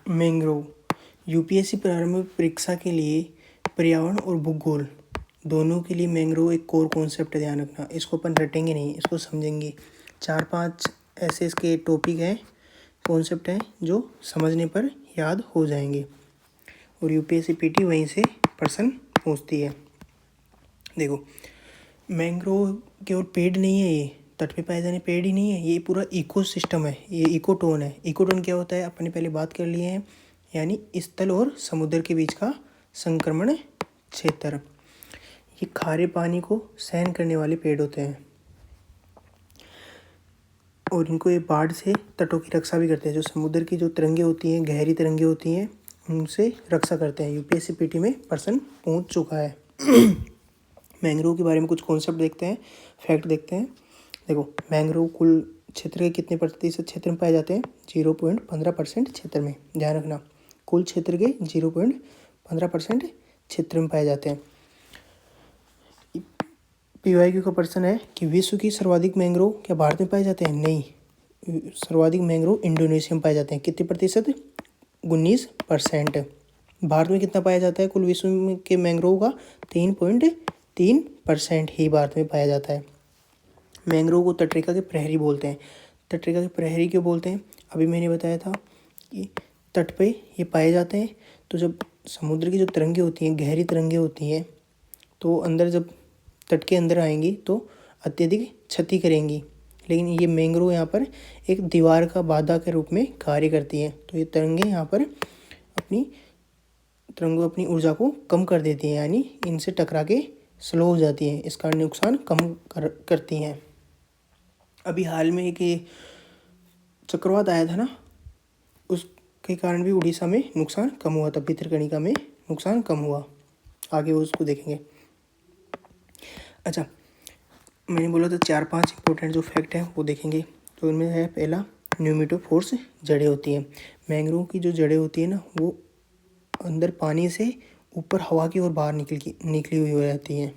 Mangrove UPSC प्रारंभिक परीक्षा के लिए पर्यावरण और भूगोल दोनों के लिए मैंग्रोव एक कोर कॉन्सेप्ट है। ध्यान रखना, इसको अपन रटेंगे नहीं, इसको समझेंगे। 4-5 ऐसे इसके टॉपिक हैं, कॉन्सेप्ट हैं जो समझने पर याद हो जाएंगे और यूपीएससी पीटी वहीं से प्रश्न पूछती है। देखो, मैंग्रोव केवल पेड़ नहीं है, ये तट पे पाए जाने पेड़ ही नहीं है, ये पूरा इकोसिस्टम है, ये इकोटोन है। इकोटोन क्या होता है, अपने पहले बात कर लिए हैं, यानी स्थल और समुद्र के बीच का संक्रमण क्षेत्र। ये खारे पानी को सहन करने वाले पेड़ होते हैं और इनको ये बाढ़ से तटों की रक्षा भी करते हैं। जो समुद्र की जो तरंगे होती हैं, गहरी तरंगे होती हैं, उनसे रक्षा करते हैं। यूपीएससी पीटी में प्रश्न पूछ चुका है। मैंग्रोव के बारे में कुछ कॉन्सेप्ट देखते हैं, फैक्ट देखते हैं। देखो, मैंग्रोव कुल क्षेत्र के कितने प्रतिशत क्षेत्र में पाए जाते हैं? 0.15% क्षेत्र में। ध्यान रखना, कुल क्षेत्र के 0.15% क्षेत्र में पाए जाते हैं। पीवाईक्यू का प्रश्न है कि विश्व की सर्वाधिक मैंग्रोव क्या भारत में पाए जाते हैं? नहीं, सर्वाधिक मैंग्रोव इंडोनेशिया में पाए जाते हैं। कितने प्रतिशत? 19%। भारत में कितना पाया जाता है? कुल विश्व के मैंग्रोव का 3.3% ही भारत में पाया जाता है। मैंग्रोव को तटरेखा के प्रहरी बोलते हैं। तटरेखा के प्रहरी क्यों बोलते हैं? अभी मैंने बताया था कि तट पे ये पाए जाते हैं, तो जब समुद्र की जो तरंगे होती हैं, गहरी तरंगे होती हैं, तो अंदर जब तट के अंदर आएंगी तो अत्यधिक क्षति करेंगी। लेकिन ये मैंग्रोव यहाँ पर एक दीवार का बाधा के रूप में कार्य करती हैं। तो ये तरंगे यहाँ पर अपनी ऊर्जा को कम कर देती हैं, यानी इनसे टकरा के स्लो हो जाती हैं, इसका नुकसान कम करती हैं। अभी हाल में एक चक्रवात आया था ना, उसके कारण भी उड़ीसा में नुकसान कम हुआ था, भितरकनिका में नुकसान कम हुआ। आगे वो उसको देखेंगे। अच्छा, मैंने बोला था 4-5 इंपॉर्टेंट जो फैक्ट हैं वो देखेंगे। तो उनमें है पहला, न्यूमेटोफोर्स जड़ें होती हैं। मैंग्रोव की जो जड़ें होती हैं ना, वो अंदर पानी से ऊपर हवा की ओर बाहर निकली हुई रहती हैं।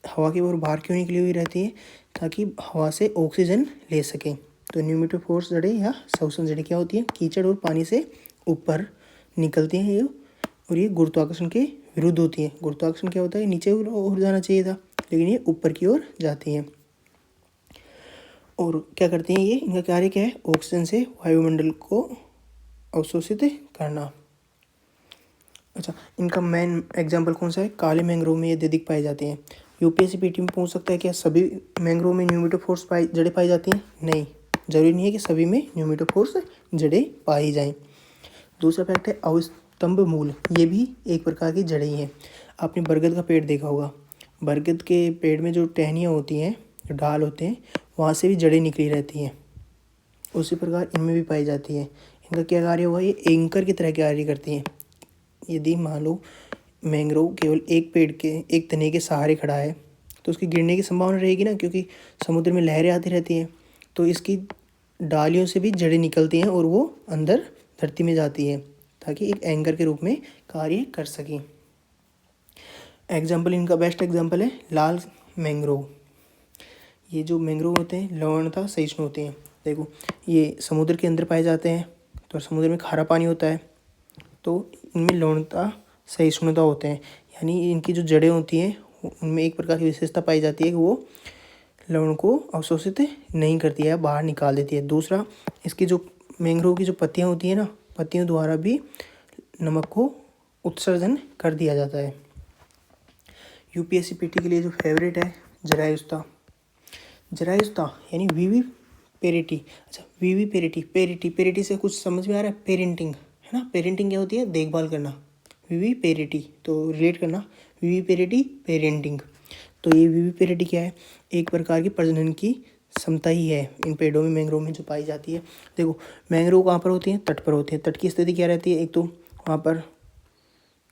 हवा की ओर बाहर क्यों निकली हुई रहती है? ताकि हवा से ऑक्सीजन ले सकें। तो न्यूमेटोफोर्स जड़ें या श्वसन जड़ें क्या होती हैं? कीचड़ और पानी से ऊपर निकलती हैं ये, और ये गुरुत्वाकर्षण के विरुद्ध होती हैं। गुरुत्वाकर्षण क्या होता है? नीचे और जाना चाहिए था, लेकिन ये ऊपर की ओर जाती हैं। और क्या करती हैं ये? इनका कार्य क्या है? ऑक्सीजन से वायुमंडल को अवशोषित करना। अच्छा, इनका मेन एग्जाम्पल कौन सा है? काले मैंग्रोव में ये अत्यधिक पाई जाती हैं। यूपीएससी पीटी में पूछ सकता है क्या सभी मैंग्रोव में न्यूमेटोफोर्स जड़ें पाई जाती हैं? नहीं, जरूरी नहीं है कि सभी में न्यूमेटोफोर्स जड़ें पाई जाएं। दूसरा फैक्ट है अवस्तंभ मूल, ये भी एक प्रकार की जड़ें ही हैं। आपने बरगद का पेड़ देखा होगा, बरगद के पेड़ में जो टहनियाँ होती हैं, जो डाल होते हैं, वहाँ से भी जड़ें निकली रहती हैं। उसी प्रकार इनमें भी पाई जाती हैं। इनका क्या कार्य हुआ? ये एंकर की तरह कार्य करती हैं। यदि मान लो मैंग्रोव केवल एक पेड़ के एक तने के सहारे खड़ा है, तो उसकी गिरने की संभावना रहेगी ना, क्योंकि समुद्र में लहरें आती रहती हैं। तो इसकी डालियों से भी जड़ें निकलती हैं और वो अंदर धरती में जाती हैं, ताकि एक एंकर के रूप में कार्य कर सकें। एग्जाम्पल, इनका बेस्ट एग्जाम्पल है लाल मैंग्रोव। ये जो मैंग्रोव होते हैं लवणता सहिष्णु होते हैं। देखो, ये समुद्र के अंदर पाए जाते हैं, तो समुद्र में खारा पानी होता है, तो इनमें लवणता सहिष्णुता होते हैं, यानी इनकी जो जड़ें होती हैं उनमें एक प्रकार की विशेषता पाई जाती है कि वो लवण को अवशोषित नहीं करती है, बाहर निकाल देती है। दूसरा, इसकी जो मैंग्रोव की जो पत्तियाँ होती हैं ना, पत्तियों द्वारा भी नमक को उत्सर्जन कर दिया जाता है। यूपीएससी पीटी के लिए जो फेवरेट है, जरायुस्ता। जरायुस्ता यानी वीवी पेरिटी। अच्छा, वीवी पेरिटी से कुछ समझ में आ रहा है? पेरेंटिंग है ना, पेरेंटिंग क्या होती है? देखभाल करना। वीवी पेरिटी, तो रिलेट करना, वीवी पेरिटी पेरेंटिंग। तो ये वीवी पेरिटी क्या है? एक प्रकार की प्रजनन की क्षमता ही है इन पेड़ों में, मैंग्रोव में जो पाई जाती है। देखो, मैंग्रोव कहाँ पर होती हैं? तट पर होती है। तट की स्थिति क्या रहती है? एक तो वहाँ पर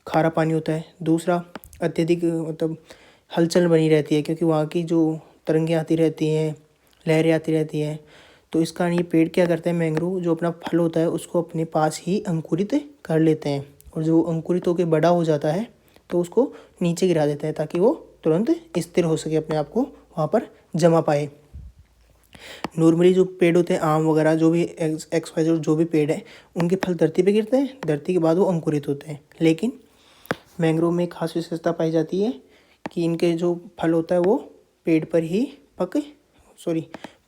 खारा पानी होता है, दूसरा अत्यधिक मतलब हलचल बनी रहती है, क्योंकि वहाँ की जो तरंगें आती रहती हैं, लहरें आती रहती हैं। तो इस कारण ये पेड़ क्या करते हैं? मैंग्रोव जो अपना फल होता है उसको अपने पास ही अंकुरित कर लेते हैं, और जो अंकुरित होकर बड़ा हो जाता है तो उसको नीचे गिरा देते हैं, ताकि वो तुरंत स्थिर हो सके, अपने आप को वहाँ पर जमा पाए। नॉर्मली जो पेड़ होते हैं आम वगैरह, जो भी एक्स वाई जो भी पेड़ है, उनके फल धरती पे गिरते हैं, धरती के बाद वो अंकुरित होते हैं। लेकिन मैंग्रोव में एक खास विशेषता पाई जाती है कि इनके जो फल होता है वो पेड़ पर ही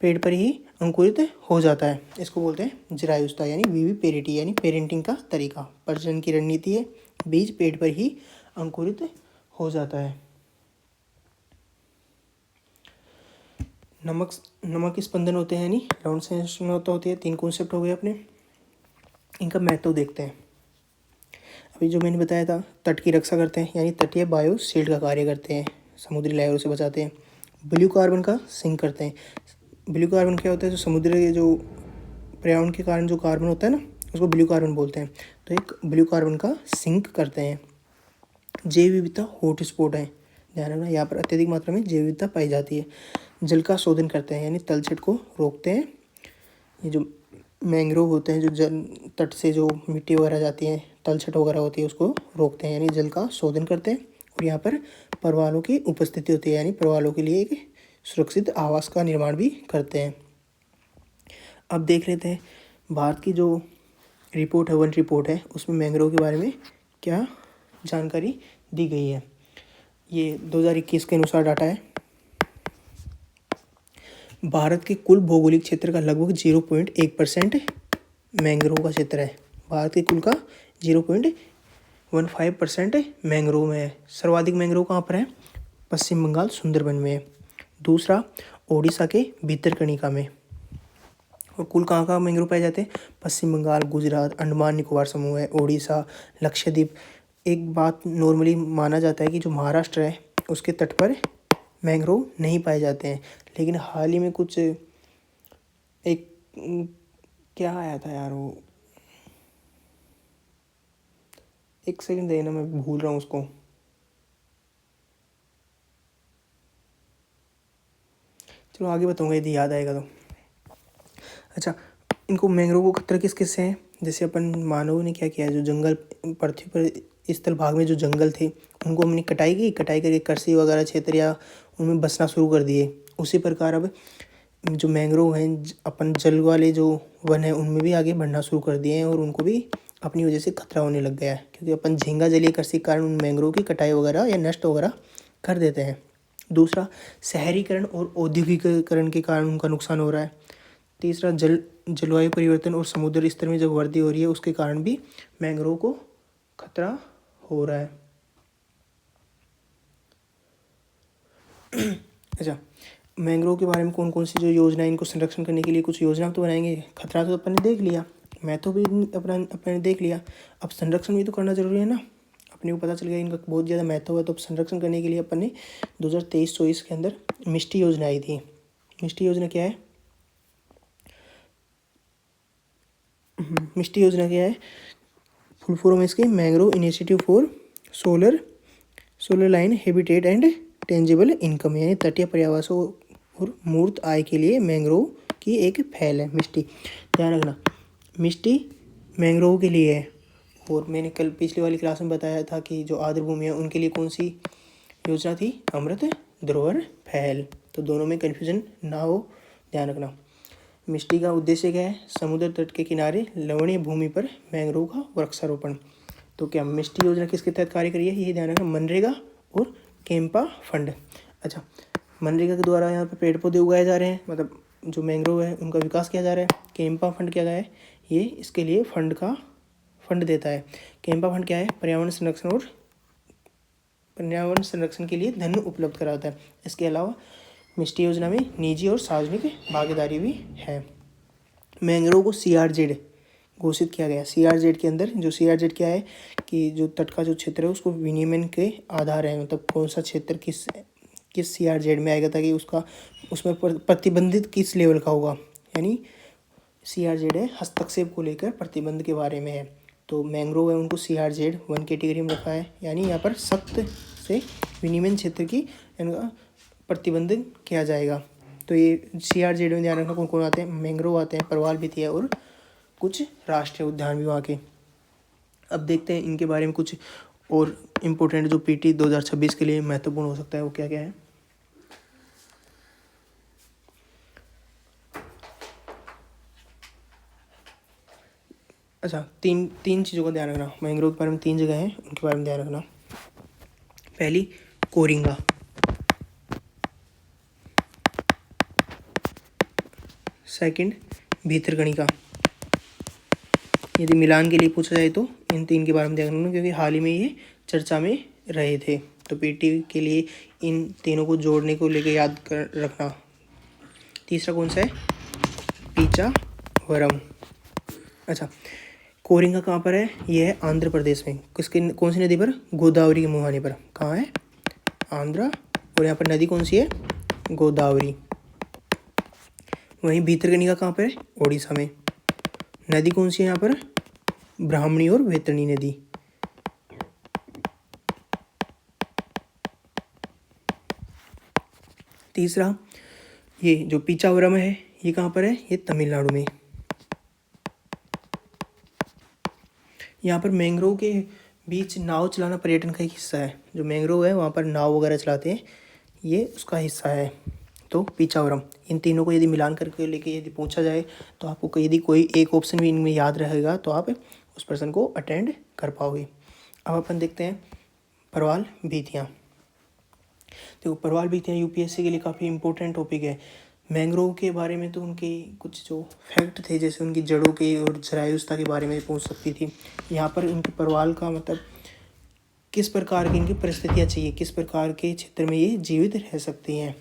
पेड़ पर ही अंकुरित हो जाता है। इसको बोलते हैं जरायुस्ता यानी विविपेरिटी यानी पेरेंटिंग का तरीका। प्रजनन की रणनीति है, बीज पेड़ पर ही अंकुरित हो जाता है। नमक स्पंदन होते हैं यानी राउंड संरचना होती है। 3 कॉन्सेप्ट हो गए अपने। इनका महत्व देखते हैं। अभी जो मैंने बताया था, तट की रक्षा करते हैं यानी तटीय बायो शील्ड का कार्य करते हैं, समुद्री लहरों से बचाते हैं। ब्लू कार्बन का सिंक करते हैं। ब्लू कार्बन क्या होता है, जो समुद्र के जो पर्यावरण के कारण जो कार्बन होता है ना, उसको ब्लू कार्बन बोलते हैं। तो एक ब्लू कार्बन का सिंक करते हैं। जैव विविधता हॉट स्पॉट है, ध्यान रखना, यहाँ पर अत्यधिक मात्रा में जैव विविधता पाई जाती है। जल का शोधन करते हैं यानी तलछट को रोकते हैं। ये जो मैंग्रोव होते हैं, जो जल तट से जो मिट्टी वगैरह जाती है, तलछट वगैरह होती है, उसको रोकते हैं यानी जल का शोधन करते हैं। और यहाँ पर प्रवालों की उपस्थिति होती है यानी प्रवालों के लिए एक सुरक्षित आवास का निर्माण भी करते हैं। अब देख लेते हैं भारत की जो रिपोर्ट है, वन रिपोर्ट है, उसमें मैंग्रोव के बारे में क्या जानकारी दी गई है। ये 2021 के अनुसार डाटा है। भारत के कुल भौगोलिक क्षेत्र का लगभग 0.1% मैंग्रोव का क्षेत्र है। भारत के कुल का 0.15% मैंग्रोव में है। सर्वाधिक मैंग्रोव कहाँ पर है? पश्चिम बंगाल सुंदरबन में है। दूसरा ओडिशा के भितरकनिका में। और कुल कहाँ कहाँ मैंग्रोव पाए जाते हैं? पश्चिम बंगाल, गुजरात, अंडमान निकोबार समूह है, ओडिशा, लक्षद्वीप। एक बात नॉर्मली माना जाता है कि जो महाराष्ट्र है उसके तट पर मैंग्रोव नहीं पाए जाते हैं, लेकिन हाल ही में कुछ एक क्या आया था यार, वो एक सेकंड देना, मैं भूल रहा हूँ उसको। चलो आगे बताऊँगा यदि याद आएगा तो। अच्छा, इनको मैंग्रोव को खतरा किस किस से है? जैसे अपन मानव ने क्या किया, जो जंगल पृथ्वी पर स्थल भाग में जो जंगल थे उनको हमने कटाई करके कृषि वगैरह क्षेत्र या उनमें बसना शुरू कर दिए। उसी प्रकार अब जो मैंग्रोव हैं, अपन जल वाले जो वन है उनमें भी आगे बढ़ना शुरू कर दिए हैं और उनको भी अपनी वजह से खतरा होने लग गया है, क्योंकि अपन झींगा जलीय कृषि के कारण उन मैंग्रोव की कटाई वगैरह या नष्ट वगैरह कर देते हैं। दूसरा, शहरीकरण और औद्योगिकीकरण के कारण उनका नुकसान हो रहा है। तीसरा, जलवायु परिवर्तन और समुद्र स्तर में जब वृद्धि हो रही है उसके कारण भी मैंग्रोव को खतरा हो रहा है। अच्छा, मैंग्रोव के बारे में कौन कौन सी जो योजना है, इनको संरक्षण करने के लिए कुछ योजना तो बनाएंगे। खतरा तो अपन ने देख लिया, महत्व भी अपने देख लिया, अब संरक्षण भी तो करना जरूरी है ना। अपने को पता चल गया इनका बहुत ज़्यादा महत्व है, तो संरक्षण करने के लिए अपन ने 2023-24 के अंदर मिष्टी योजना आई थी। मिष्टी योजना क्या है? मिष्टी योजना क्या है? फुल फॉर्म है इसके mangrove initiative for solar line habitat and tangible income, यानी तटीय पर्यावासों और मूर्त आय के लिए मैंग्रोव की एक पहल है मिष्टी। ध्यान रखना, मिष्टी मैंग्रोव के लिए है। और मैंने कल पिछली वाली क्लास में बताया था कि जो आर्द्र भूमि है उनके लिए कौन सी योजना थी? अमृत धरोहर पहल। तो दोनों में कन्फ्यूजन ना हो, ध्यान रखना। मिष्टी का उद्देश्य क्या है? समुद्र तट के किनारे लवणीय भूमि पर मैंग्रोव का वृक्षारोपण। तो क्या मिष्टी योजना किसके तहत कार्य करी है? ये ध्यान रखना, मनरेगा और कैंपा फंड। अच्छा, मनरेगा के द्वारा यहाँ पर पेड़ पौधे उगाए जा रहे हैं, मतलब जो मैंग्रोव है उनका विकास किया जा रहा है। कैंपा फंड क्या है? ये इसके लिए फंड देता है। कैंपा फंड क्या है? पर्यावरण संरक्षण के लिए धन उपलब्ध कराता है। इसके अलावा मिष्टी योजना में निजी और सार्वजनिक भागीदारी भी है। मैंग्रोव को CRZ घोषित किया गया। CRZ के अंदर जो CRZ क्या है कि जो तट का जो क्षेत्र है उसको विनियमन के आधार है, मतलब कौन सा क्षेत्र किस CRZ में आएगा, ताकि उसमें प्रतिबंधित किस लेवल का होगा। यानी CRZ है हस्तक्षेप को लेकर प्रतिबंध के बारे में है। तो मैंग्रोव है उनको CRZ 1 कैटेगरी में रखा है, यानी यहाँ पर सख्त से विनियमन क्षेत्र की इनका प्रतिबंध किया जाएगा। तो ये CRZ में ध्यान रखना कौन कौन आते हैं? मैंग्रोव आते हैं, परवाल भितिया और कुछ राष्ट्रीय उद्यान भी वहाँ के। अब देखते हैं इनके बारे में कुछ और इम्पोर्टेंट जो PT 2026 के लिए महत्वपूर्ण हो सकता है वो क्या क्या है। अच्छा, तीन तीन चीज़ों का ध्यान रखना। मैंग्रोव के बारे में 3 जगह हैं, उनके बारे में ध्यान रखना। पहली कोरिंगा, सेकंड भीतरकणिका। यदि मिलान के लिए पूछा जाए तो इन 3 के बारे में ध्यान रखना, क्योंकि हाल ही में ये चर्चा में रहे थे। तो पीटी के लिए इन तीनों को जोड़ने को लेकर याद कर रखना। तीसरा कौन सा है? पीचावरम। अच्छा, कोरिंगा कहाँ पर है? ये है आंध्र प्रदेश में। किसके, कौन सी नदी पर? गोदावरी के मुहाने पर। कहाँ है? आंध्र। और यहाँ पर नदी कौन सी है? गोदावरी। वहीं भीतरकनिका कहाँ पर है? ओडिशा में। नदी कौन सी है यहाँ पर? ब्राह्मणी और वैतरणी नदी। तीसरा, ये जो पीचावरम है ये कहाँ पर है? ये तमिलनाडु में। यहाँ पर मैंग्रोव के बीच नाव चलाना पर्यटन का एक हिस्सा है। जो मैंग्रोव है वहाँ पर नाव वगैरह चलाते हैं, ये उसका हिस्सा है। तो पीचावरम, इन तीनों को यदि मिलान करके लेके यदि पूछा जाए तो आपको यदि कोई एक ऑप्शन भी इनमें याद रहेगा तो आप उस पर्सन को अटेंड कर पाओगे। अब अपन देखते हैं परवाल भीतियाँ। देखो, परवाल भीतियाँ यूपीएससी के लिए काफ़ी इंपॉर्टेंट टॉपिक है। मैंग्रोव के बारे में तो उनके कुछ जो फैक्ट थे, जैसे उनकी जड़ों के और जरायुस्ता के बारे में पूछ सकती थी। यहाँ पर इनके परवाल का मतलब किस प्रकार की इनकी परिस्थितियाँ चाहिए, किस प्रकार के क्षेत्र में ये जीवित रह सकती हैं,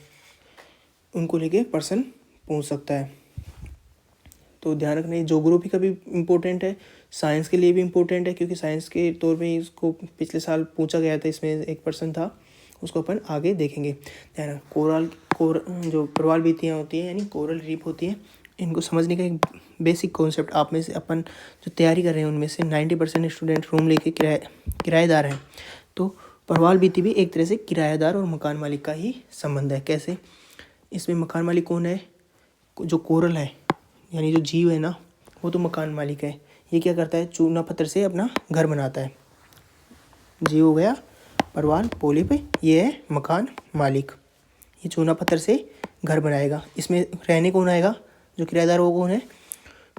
उनको लेके पर्सन पूछ सकता है। तो ध्यान रखना, ज्योग्राफी का भी इम्पोर्टेंट है, साइंस के लिए भी इम्पोर्टेंट है, क्योंकि साइंस के तौर पे इसको पिछले साल पूछा गया था। इसमें एक पर्सन था, उसको अपन आगे देखेंगे। ध्यान, जो परवाल भीतियाँ होती हैं यानी कोरल रीफ होती हैं, इनको समझने का एक बेसिक कॉन्सेप्ट आप में से अपन जो तैयारी कर रहे हैं उनमें से 90% स्टूडेंट रूम लेके किराएदार हैं। तो परवाल भीति भी एक तरह से किराएदार और मकान मालिक का ही संबंध है। कैसे? इसमें मकान मालिक कौन है? जो कोरल है यानी जो जीव है ना, वो तो मकान मालिक है। ये क्या करता है? चूना पत्थर से अपना घर बनाता है। जीव हो गया परवाल, पोलिप, ये है मकान मालिक। ये चूना पत्थर से घर बनाएगा। इसमें रहने कौन आएगा? जो किराएदार वो कौन है?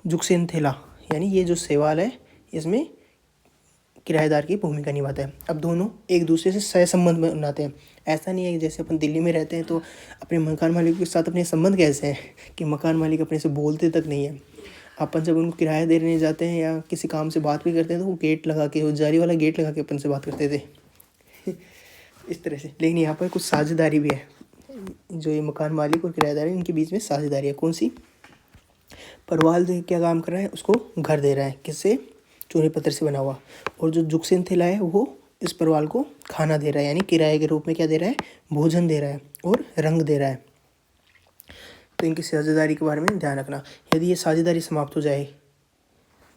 जुक्सेंथेला, यानी ये जो शैवाल है इसमें किराएदार की भूमिका निभाता है। अब दोनों एक दूसरे से सहसंबंध बनाते हैं। ऐसा नहीं है कि जैसे अपन दिल्ली में रहते हैं तो अपने मकान मालिक के साथ अपने संबंध कैसे हैं कि मकान मालिक अपने से बोलते तक नहीं है। अपन जब उनको किराया देने जाते हैं या किसी काम से बात भी करते हैं तो वो गेट लगा के, वो जाली वाला गेट लगा के अपन से बात करते थे इस तरह से। लेकिन यहाँ पर कुछ साझेदारी भी है। जो ये मकान मालिक और किराएदार है इनके बीच में साझेदारी है। कौन सी? परवाल क्या काम कर रहा है? उसको घर दे रहा है। किससे? चूने पत्थर से बना हुआ। और जो जुक्सेंथेला है वो इस परवाल को खाना दे रहा है, यानी किराए के रूप में क्या दे रहा है? भोजन दे रहा है और रंग दे रहा है। तो इनकी साझेदारी के बारे में ध्यान रखना। यदि ये साझेदारी समाप्त हो जाए,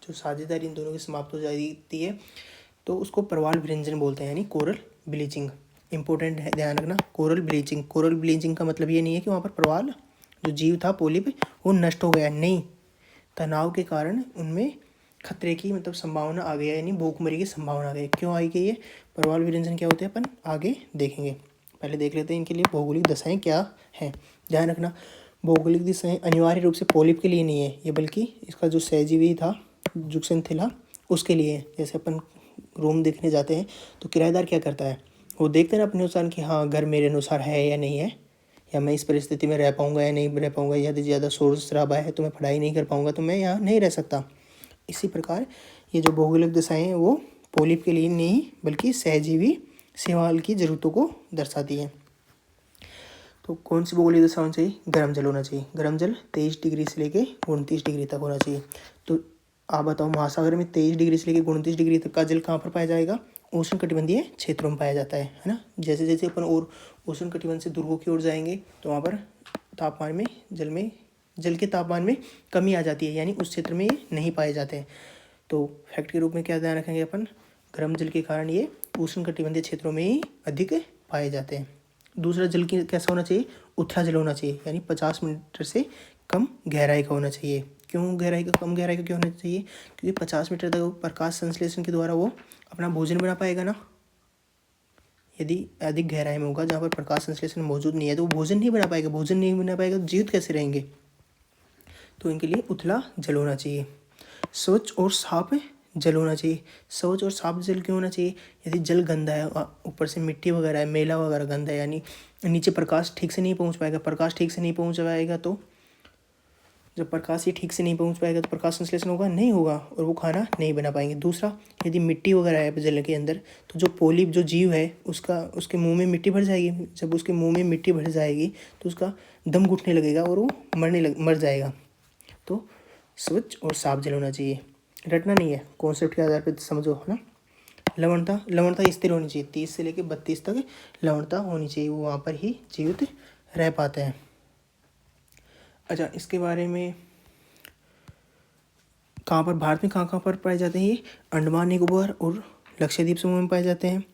जो साझेदारी इन दोनों की समाप्त हो जाती है तो उसको परवाल विरंजन बोलते हैं, यानी कोरल ब्लीचिंग। इंपॉर्टेंट है, ध्यान रखना। कोरल ब्लीचिंग, कोरल ब्लीचिंग का मतलब ये नहीं है कि वहाँ पर परवाल जो जीव था पोलिप वो नष्ट हो गया, नहीं, तनाव के कारण उनमें खतरे की मतलब संभावना आ गई है, यानी भूखमरी की संभावना आ गई। क्यों आई गई है? परवाल विरंजन क्या होते हैं अपन आगे देखेंगे। पहले देख लेते हैं इनके लिए भौगोलिक दशाएं क्या हैं। ध्यान रखना, भौगोलिक दिशाएं अनिवार्य रूप से पोलिप के लिए नहीं है ये, बल्कि इसका जो सहजीवी था जुक्सेंथेला उसके लिए है। जैसे अपन रूम देखने जाते हैं तो किराएदार क्या करता है? वो देखते हैं ना अपने अनुसार कि हाँ घर मेरे अनुसार है या नहीं है, या मैं इस परिस्थिति में रह पाऊँगा या नहीं रह पाऊँगा, यदि ज़्यादा शोर शराबा है तो मैं पढ़ाई नहीं कर पाऊँगा, तो मैं यहाँ नहीं रह सकता। इसी प्रकार ये जो भौगोलिक दशाएँ हैं वो पोलिप के लिए नहीं बल्कि सहजीवी शैवाल की ज़रूरतों को दर्शाती हैं। तो कौन सी भौगोलिक दशा होनी चाहिए? गर्म जल होना चाहिए। गर्म जल 23 डिग्री से लेके 29 डिग्री तक होना चाहिए। तो आप बताओ, महासागर में 23 डिग्री से लेकर 29 डिग्री तक का जल कहाँ पर पाया जाएगा? उष्ण कटिबंधीय क्षेत्रों में पाया जाता है ना। जैसे जैसे अपन और उष्ण कटिबंध से ध्रुवों की ओर जाएंगे तो वहाँ पर तापमान में जल के तापमान में कमी आ जाती है, यानी उस क्षेत्र में ये नहीं पाए जाते हैं। तो फैक्ट के रूप में क्या ध्यान रखेंगे अपन? गर्म जल के कारण ये उष्ण कटिबंधीय क्षेत्रों में ही अधिक पाए जाते हैं। दूसरा, जल की कैसा होना चाहिए? उथला जल होना चाहिए, यानी 50 मीटर से कम गहराई का होना चाहिए। क्यों कम गहराई का क्यों होना चाहिए? क्योंकि 50 मीटर तक प्रकाश संश्लेषण के द्वारा वो अपना भोजन बना पाएगा ना। यदि अधिक गहराई में होगा जहाँ पर प्रकाश संश्लेषण मौजूद नहीं है तो वो भोजन नहीं बना पाएगा, तो जीवित कैसे रहेंगे? तो इनके लिए उथला जल होना चाहिए। स्वच्छ और साफ जल होना चाहिए। स्वच्छ और साफ जल क्यों होना चाहिए? यदि जल गंदा है, ऊपर से मिट्टी वगैरह है, मैला वगैरह गंदा है, यानी नीचे प्रकाश ठीक से नहीं पहुंच पाएगा। प्रकाश ठीक से नहीं पहुंच पाएगा तो जब प्रकाश ही ठीक से नहीं पहुंच पाएगा तो प्रकाश संश्लेषण होगा नहीं होगा और वो खाना नहीं बना पाएंगे। दूसरा, यदि मिट्टी वगैरह है जल के अंदर तो जो पोलिप जो जीव है उसके मुंह में मिट्टी भर जाएगी। जब उसके मुंह में मिट्टी भर जाएगी तो उसका दम घुटने लगेगा और वो मर जाएगा। तो स्वच्छ और साफ जल होना चाहिए। रटना नहीं है, कॉन्सेप्ट के आधार पर समझो, है ना। लवणता स्थिर होनी चाहिए, 30 से लेकर 32 तक लवणता होनी चाहिए, वो वहाँ पर ही जीवित रह पाते हैं। अच्छा, इसके बारे में कहाँ पर भारत में कहाँ पर पाए जाते हैं ये? अंडमान निकोबार और लक्षद्वीप समूह में पाए जाते हैं,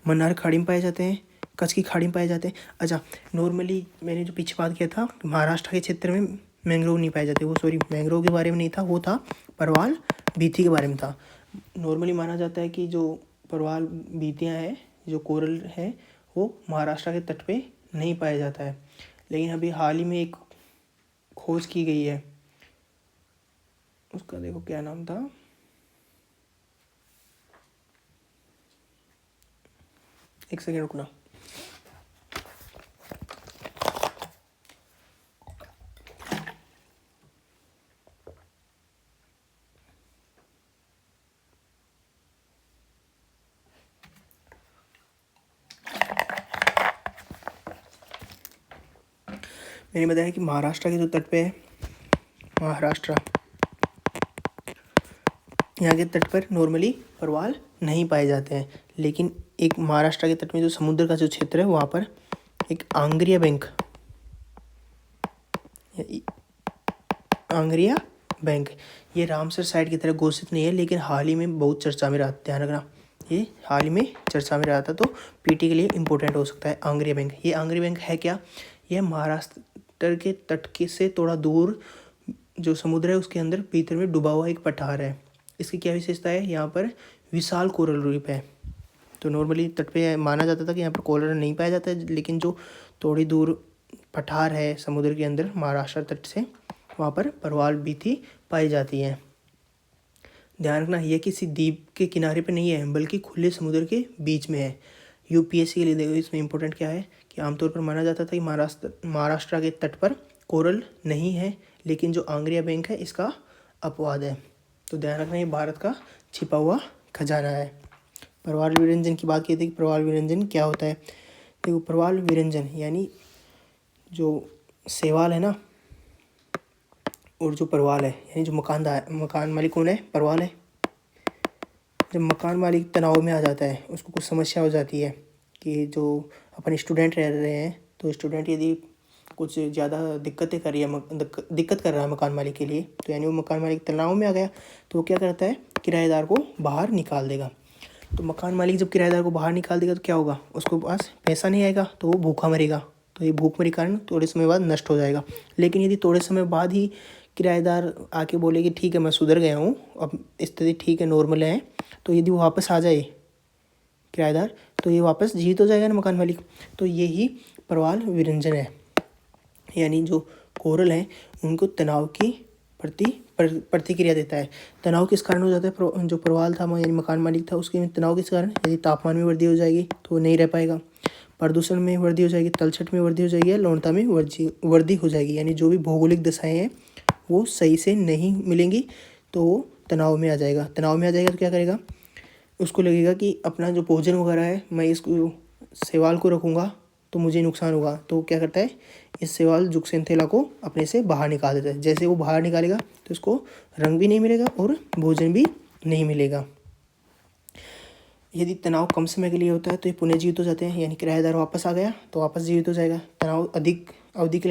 मन्नार खाड़ी में पाए जाते हैं, कच्छ की खाड़ी में पाए जाते हैं। अच्छा, नॉर्मली मैंने जो पीछे बात किया था महाराष्ट्र के क्षेत्र में मैंग्रोव नहीं पाए जाते, वो सॉरी मैंग्रोव के बारे में नहीं था, वो था परवाल भीथी के बारे में था। नॉर्मली माना जाता है कि जो परवाल भीतियाँ हैं, जो कोरल है, वो महाराष्ट्र के तट पे नहीं पाया जाता है। लेकिन अभी हाल ही में एक खोज की गई है, उसका देखो क्या नाम था, एक सेकेंड रुकना। मैंने बताया कि महाराष्ट्र के जो तट पे है, महाराष्ट्र, यहाँ के तट पर नॉर्मली परवाल नहीं पाए जाते हैं। लेकिन एक महाराष्ट्र के तट में जो समुद्र का जो क्षेत्र है वहाँ पर एक आंग्रिया बैंक ये रामसर साइट की तरह घोषित नहीं है, लेकिन हाल ही में बहुत चर्चा में रहा। ध्यान रखना, ये हाल ही में चर्चा में रहा था, तो पीटी के लिए इम्पोर्टेंट हो सकता है आंग्रिया बैंक। ये आंग्रिया बैंक है क्या? यह महाराष्ट्र के तट के से थोड़ा दूर जो समुद्र है उसके अंदर भीतर में डूबा हुआ एक पठार है। इसकी क्या विशेषता है? यहाँ पर विशाल कोरल रीफ है। तो नॉर्मली तट पे माना जाता था कि यहाँ पर कोरल नहीं पाया जाता है, लेकिन जो थोड़ी दूर पठार है समुद्र के अंदर महाराष्ट्र तट से, वहाँ पर परवाल भीथी पाई जाती है। ध्यान रखना, यह किसी द्वीप के किनारे पे नहीं है, बल्कि खुले समुद्र के बीच में है। यूपीएससी के लिए देखो इसमें इंपॉर्टेंट क्या है कि आमतौर पर माना जाता था कि महाराष्ट्र के तट पर कोरल नहीं है, लेकिन जो आंग्रिया बैंक है इसका अपवाद है। तो ध्यान रखना, ये भारत का छिपा हुआ खजाना है। परवाल विरंजन की बात की थी कि परवाल विरंजन क्या होता है। देखो, परवाल विरंजन यानी जो शैवाल है ना, और जो परवाल है यानी जो मकान मालिक कौन है? परवाल है। जब मकान मालिक तनाव में आ जाता है, उसको कुछ समस्या हो जाती है कि जो अपन स्टूडेंट रह रहे हैं, तो स्टूडेंट यदि कुछ ज़्यादा दिक्कत कर रहा है मकान मालिक के लिए, तो यानी वो मकान मालिक तनाव में आ गया, तो वो क्या करता है? किराएदार को बाहर निकाल देगा। तो मकान मालिक जब किराएदार को बाहर निकाल देगा तो क्या होगा? उसके पास पैसा नहीं आएगा, तो वो भूखा मरेगा। तो ये भूखमरी कारण थोड़े समय बाद नष्ट हो जाएगा। लेकिन यदि थोड़े समय बाद ही किराएदार आके बोले कि ठीक है मैं सुधर गया हूँ, अब स्थिति ठीक है, नॉर्मल है, तो यदि वो वापस आ जाए किराएदार, तो ये वापस जीवित हो जाएगा ना मकान मालिक। तो यही परवाल विरंजन है, यानी जो कोरल है उनको तनाव की प्रतिक्रिया देता है। तनाव किस कारण हो जाता है? जो परवाल था यानी मकान मालिक था, उसके तनाव किस कारण? यदि तापमान में वृद्धि हो जाएगी तो वो नहीं रह पाएगा, प्रदूषण में वृद्धि हो जाएगी, तलछट में वृद्धि हो जाएगी, या लवणता में वृद्धि हो जाएगी, यानी जो भी भौगोलिक दशाएं हैं वो सही से नहीं मिलेंगी, तो वो तनाव में आ जाएगा। तनाव में आ जाएगा तो क्या करेगा? उसको लगेगा कि अपना जो भोजन वगैरह है मैं इसको शैवाल को रखूँगा तो मुझे नुकसान होगा, तो क्या करता है? इस शैवाल जुक्सेंथेला को अपने से बाहर निकाल देता है। जैसे वो बाहर निकालेगा तो उसको रंग भी नहीं मिलेगा और भोजन भी नहीं मिलेगा। यदि तनाव कम समय के लिए होता है तो ये पुनः जीवित हो जाते हैं, यानी किराएदार वापस आ गया तो वापस जीवित हो जाएगा। तनाव अधिक अवधि के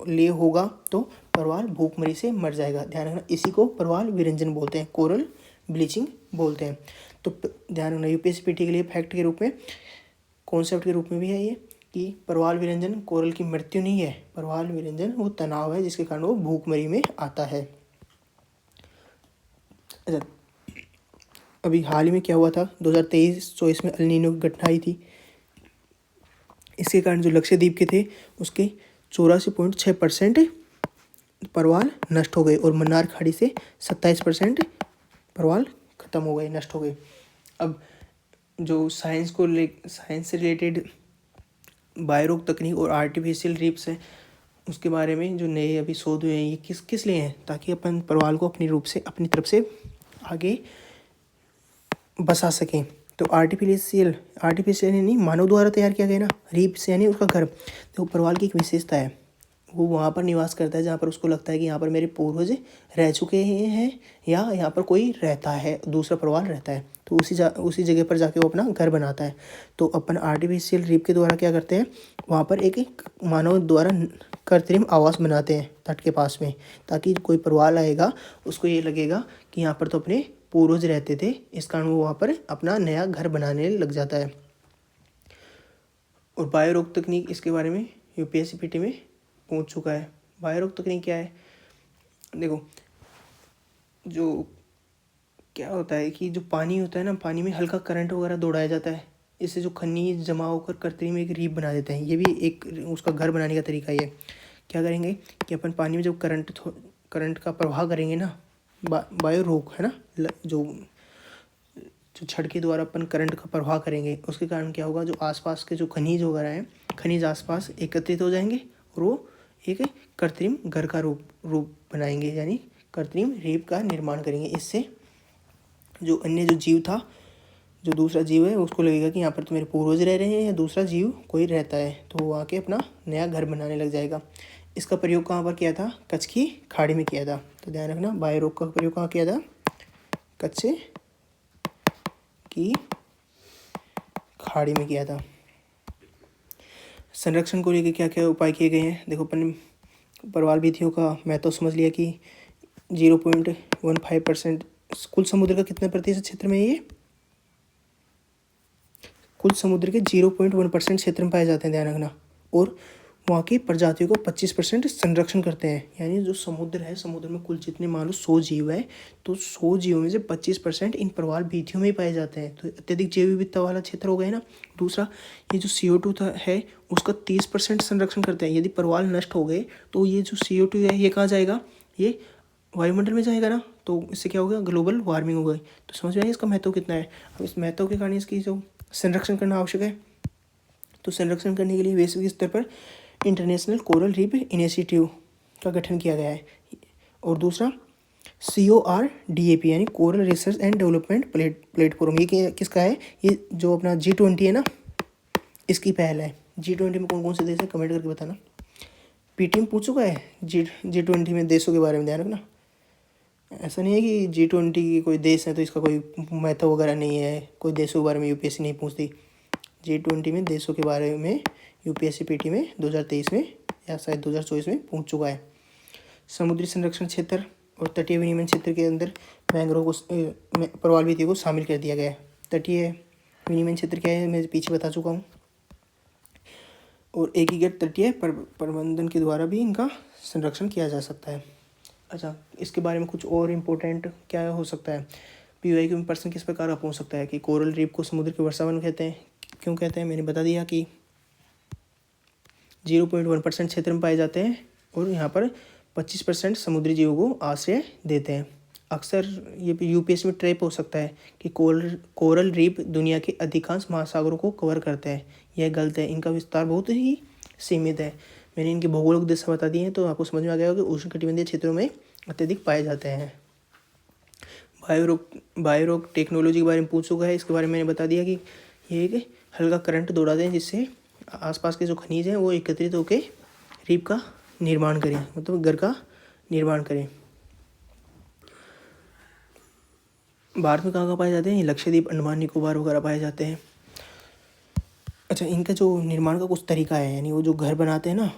लिए होगा तो परवाल भूखमरी से मर जाएगा। ध्यान रखना, इसी को परवाल विरंजन बोलते हैं, कोरल ब्लीचिंग बोलते हैं। तो ध्यान रखना, यूपीएससीपीटी के लिए फैक्ट के रूप में, कॉन्सेप्ट के रूप में भी है ये कि परवाल विरंजन कोरल की मृत्यु नहीं है, परवाल विरंजन वो तनाव है जिसके कारण वो भूखमरी में आता है। अच्छा, अभी हाल ही में क्या हुआ था, 2023-24 में एल नीनो की घटना आई थी। इसके कारण जो लक्षद्वीप के थे उसके 84.6% प्रवाल नष्ट हो गए और मन्नार खाड़ी से 27% प्रवाल खत्म हो गए, नष्ट हो गए। अब जो साइंस से रिलेटेड बायोरोक तकनीक और आर्टिफिशियल रीफ्स है, उसके बारे में जो नए अभी शोध हुए हैं, ये किस लिए हैं, ताकि अपन प्रवाल को अपनी तरफ से आगे बसा सकें। तो आर्टिफिशियल नहीं, मानव द्वारा तैयार किया गया ना, रीफ्स यानी उसका घर। तो प्रवाल की एक विशेषता है, वो वहाँ पर निवास करता है जहाँ पर उसको लगता है कि यहाँ पर मेरे पूर्वज रह चुके हैं या यहाँ पर कोई रहता है, दूसरा प्रवाल रहता है, तो उसी जगह पर जाके वो अपना घर बनाता है। तो अपन आर्टिफिशियल रीफ के द्वारा क्या करते हैं, वहाँ पर एक मानव द्वारा कृत्रिम आवास बनाते हैं तट के पास में, ताकि कोई प्रवाल आएगा उसको ये लगेगा कि यहाँ पर तो अपने पूर्वज रहते थे, इस कारण वो वहाँ पर अपना नया घर बनाने लग जाता है। और बायोरोक तकनीक, इसके बारे में यूपीएससी पीटी में पूछ चुका है। बायोरोक तकनीक क्या है, देखो जो क्या होता है कि जो पानी होता है ना, पानी में हल्का करंट वगैरह दौड़ाया जाता है, इससे जो खनिज जमा होकर कृत्रिम एक रीफ बना देते हैं। ये भी एक उसका घर बनाने का तरीका ही है। क्या करेंगे कि अपन पानी में जब करंट का प्रवाह करेंगे ना, बायोरोक है ना, जो छड़ के द्वारा अपन करंट का प्रवाह करेंगे, उसके कारण क्या होगा, जो आसपास के जो खनिज वगैरह हैं, खनिज आसपास एकत्रित हो जाएंगे और वो एक कृत्रिम घर का रूप बनाएंगे, यानी कृत्रिम रीफ का निर्माण करेंगे। इससे जो अन्य जो जीव था, जो दूसरा जीव है, उसको लगेगा कि यहाँ पर तो मेरे पूर्वज रह रहे हैं या दूसरा जीव कोई रहता है, तो वो आके अपना नया घर बनाने लग जाएगा। इसका प्रयोग कहाँ पर किया था, कच्छ की खाड़ी में किया था। तो ध्यान रखना, बायोरोक का प्रयोग कहाँ किया था, कच्छ की खाड़ी में किया था। संरक्षण को लेकर क्या क्या उपाय किए गए हैं, देखो अपन प्रवाल भित्तियों का महत्व समझ लिया कि 0.15% कुल समुद्र का कितना प्रतिशत क्षेत्र में है, ये कुल समुद्र के 0.1% क्षेत्र में पाए जाते हैं, ध्यान रखना। और वहाँ की प्रजातियों को 25% संरक्षण करते हैं, यानी जो समुद्र है, समुद्र में कुल जितने मान लो 100 जीव है, तो 100 जीवों में से 25% इन प्रवाल भित्तियों में ही पाए जाते हैं। तो अत्यधिक जैव विविधता वाला क्षेत्र हो गया ना। दूसरा, ये जो CO2 है उसका 30% संरक्षण करते हैं। यदि प्रवाल नष्ट हो गए तो ये जो CO2 है ये कहाँ जाएगा, ये वायुमंडल में जाएगा ना, तो इससे क्या होगा, ग्लोबल वार्मिंग हो गई। तो समझ में आया इसका महत्व कितना है। अब इस महत्व के कारण इसकी जो संरक्षण करना आवश्यक है, तो संरक्षण करने के लिए वैश्विक स्तर पर इंटरनेशनल कोरल रीफ इनिशिएटिव का गठन किया गया है। और दूसरा CORDAP यानी coral research and development platform, ये किसका है, ये जो अपना G20 है ना, इसकी पहल है। G20 में कौन कौन से देश है, कमेंट करके बताना। पीटी में पूछ चुका है G20 में देशों के बारे में, ध्यान रखना। ऐसा नहीं है कि G20 की कोई देश है तो इसका कोई महत्व वगैरह नहीं है, कोई देशों के बारे में यूपीएससी नहीं पूछती। G20 में देशों के बारे में यूपीएससी पीटी में 2023 में या शायद 2024 में पूछ चुका है। समुद्री संरक्षण क्षेत्र और तटीय विनियमन क्षेत्र के अंदर मैंग्रोव को, प्रवाल भित्तियों को शामिल कर दिया गया है। तटीय विनियमन क्षेत्र क्या है, मैं पीछे बता चुका हूँ। और एकीकृत तटीय प्रबंधन के द्वारा भी इनका संरक्षण किया जा सकता है। अच्छा, इसके बारे में कुछ और इम्पोर्टेंट क्या हो सकता है, PYQ में प्रश्न किस प्रकार का पूछ सकता है कि कोरल रीफ को समुद्र के वर्षावन कहते हैं, क्यों कहते हैं, मैंने बता दिया कि 0.1% क्षेत्र में पाए जाते हैं और यहाँ पर 25% समुद्री जीवों को आश्रय देते हैं। अक्सर ये यूपीएससी में ट्रैप हो सकता है कि कोरल रीफ दुनिया के अधिकांश महासागरों को कवर करते हैं, यह गलत है। इनका विस्तार बहुत ही सीमित है। मैंने इनकी भौगोलिक दिशा बता दी है, तो आपको समझ में आ गया होगा कि उष्णकटिबंधीय क्षेत्रों में अत्यधिक पाए जाते हैं। बायोरोक टेक्नोलॉजी के बारे में पूछ चुका है, इसके बारे में मैंने बता दिया कि ये एक हल्का करंट दौड़ाते हैं, जिससे आसपास के जो खनिज हैं वो एकत्रित होकर रीफ का निर्माण करें, मतलब घर का निर्माण करें। भारत में कहाँ पाए जाते हैं, लक्षद्वीप, अंडमान निकोबार वगैरह पाए जाते हैं। अच्छा, इनका जो निर्माण का कुछ तरीका है, यानी वो जो घर बनाते हैं ना,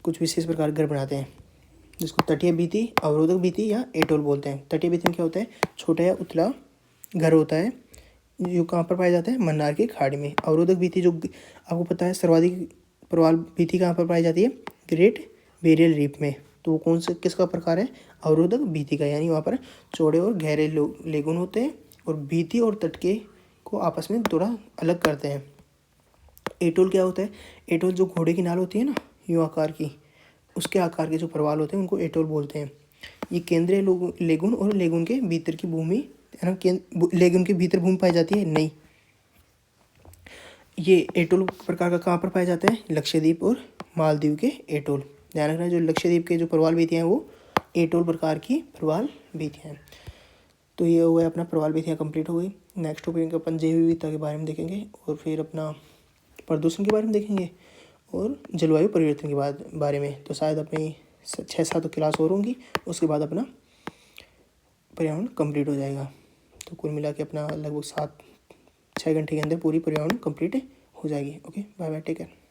कुछ विशेष प्रकार के घर बनाते हैं, जिसको तटीय भित्ति, अवरोधक भित्ति या एटोल बोलते हैं। तटीय भित्ति में क्या होता है, छोटा या उथला घर होता है, जो कहाँ पर पाया जाता है, मन्नार की खाड़ी में। अवरोधक भित्ति जो आपको पता है, सर्वाधिक प्रवाल भित्ति कहाँ पर पाई जाती है, ग्रेट बैरियर रीफ में। तो वो कौन से किसका प्रकार है, अवरोधक भित्ति का, यानी वहाँ पर चौड़े और गहरे लेगुन होते हैं और भित्ति और तट के को आपस में थोड़ा अलग करते हैं। एटोल क्या होता है, एटोल जो घोड़े की नाल होती है ना, यूं आकार की, उसके आकार के जो प्रवाल होते हैं उनको एटोल बोलते हैं। ये केंद्रीय लेगून और लेगून के भीतर की भूमि है ना, लेगून के भीतर भूमि पाई जाती है नहीं। ये एटोल प्रकार का कहाँ पर पाया जाता है? लक्षद्वीप और मालदीव के एटोल। ध्यान रखना, जो लक्षद्वीप के जो प्रवाल भित्तियाँ हैं वो एटोल प्रकार की प्रवाल भित्तियाँ हैं। तो ये हो गया अपना प्रवाल भित्तियाँ कंप्लीट हो गई। नेक्स्ट टॉपिक अपन जैव विविधता के बारे में देखेंगे और फिर अपना प्रदूषण के बारे में देखेंगे और जलवायु परिवर्तन के बारे में। तो शायद अपनी 6-7 क्लास और होंगी, उसके बाद अपना पर्यावरण कंप्लीट हो जाएगा। तो कुल मिला के अपना लगभग 7-6 घंटे के अंदर पूरी पर्यावरण कंप्लीट हो जाएगी। Okay, bye bye, take care.